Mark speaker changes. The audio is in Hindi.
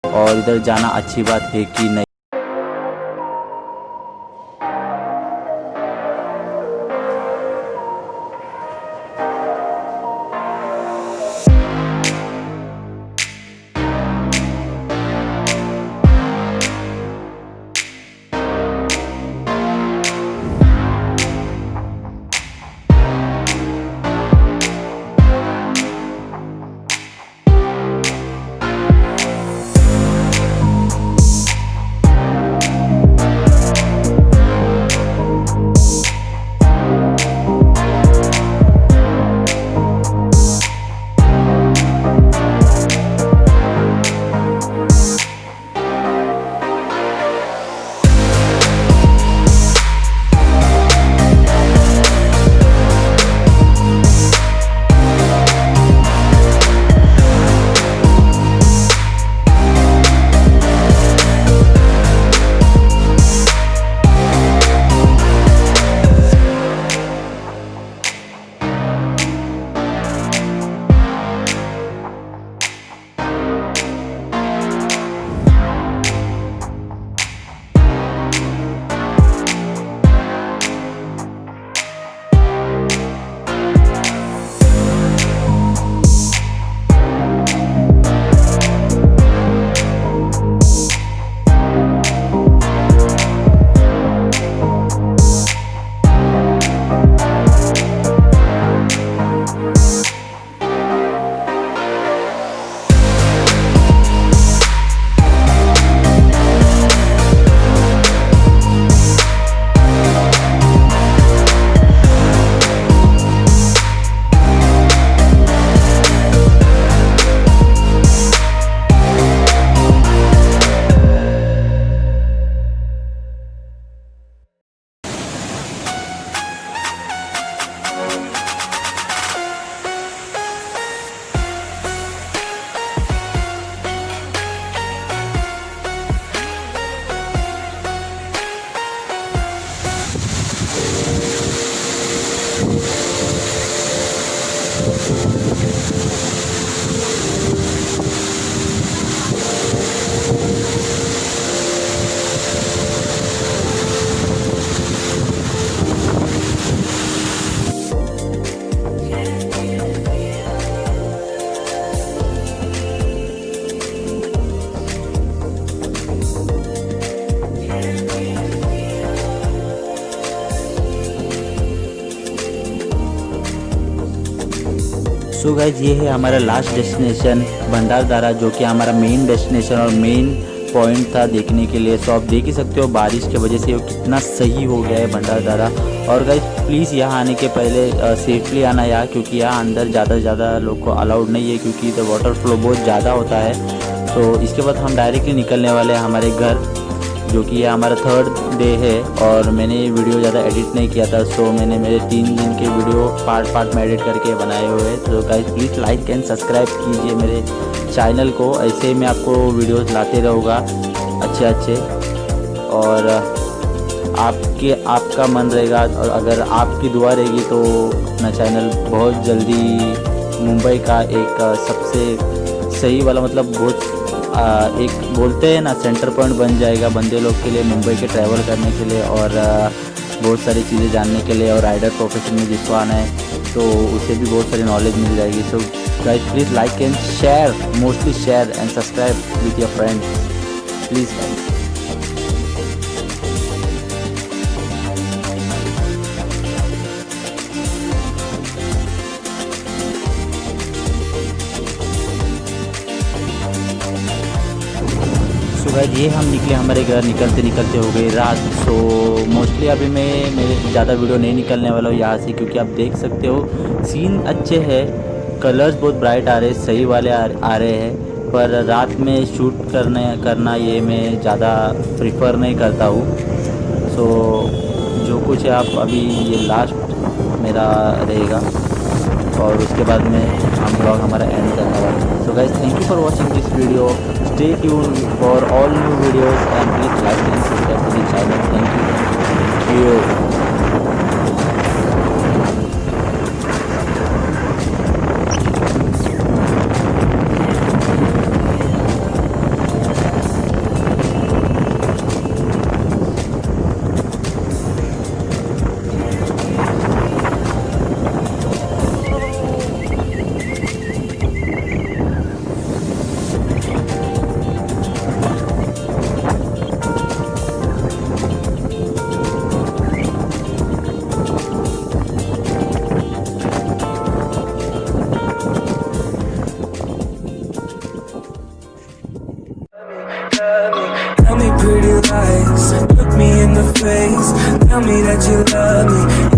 Speaker 1: और इधर जाना अच्छी बात है कि नहीं। सो गाइज ये है हमारा लास्ट डेस्टिनेशन भंडारदारा, जो कि हमारा मेन डेस्टिनेशन और मेन पॉइंट था देखने के लिए। सो आप देख ही सकते हो बारिश की वजह से वो कितना सही हो गया है भंडारदारा। और गाइज प्लीज़ यहाँ आने के पहले सेफली आना यहाँ, क्योंकि यहाँ अंदर ज़्यादा से ज़्यादा लोग को अलाउड नहीं है, क्योंकि इधर वाटर फ्लो बहुत ज़्यादा होता है। तो इसके बाद हम डायरेक्टली निकलने वाले हैं हमारे घर, जो कि ये हमारा 3rd डे है। और मैंने वीडियो ज़्यादा एडिट नहीं किया था, सो मैंने मेरे 3 दिन के वीडियो पार्ट में एडिट करके बनाए हुए हैं। तो guys please like and subscribe कीजिए मेरे चैनल को, ऐसे मैं आपको वीडियोस लाते रहूँगा अच्छे। और आपका मन रहेगा और अगर आपकी दुआ रहेगी तो अपना चैनल बहुत जल्दी मुंबई का एक सबसे सही वाला, मतलब बहुत एक बोलते हैं ना सेंटर पॉइंट बन जाएगा बंदे लोग के लिए, मुंबई के ट्रैवल करने के लिए और बहुत सारी चीज़ें जानने के लिए। और राइडर प्रोफेशन में जिसको आना है तो उसे भी बहुत सारी नॉलेज मिल जाएगी। So guys please like and share, mostly share and subscribe with your friends please guys. Guys ये हम निकले हमारे घर, निकलते निकलते हो गई रात। सो मोस्टली अभी मैं मेरे ज़्यादा वीडियो नहीं निकलने वाला हूँ यहाँ से, क्योंकि आप देख सकते हो सीन अच्छे हैं, कलर्स बहुत ब्राइट आ रहे हैं, सही वाले आ रहे हैं, पर रात में शूट करना ये मैं ज़्यादा प्रिफर नहीं करता हूँ। सो जो कुछ है आप अभी ये लास्ट मेरा रहेगा और उसके बाद में हम ब्लॉग हमारा एंड करने वाले हैं। So guys thank you for watching this video, stay tune for all new videos and please like and subscribe to the channel. Thank you.
Speaker 2: Tell me pretty lies, look me in the face. Tell me that you love me.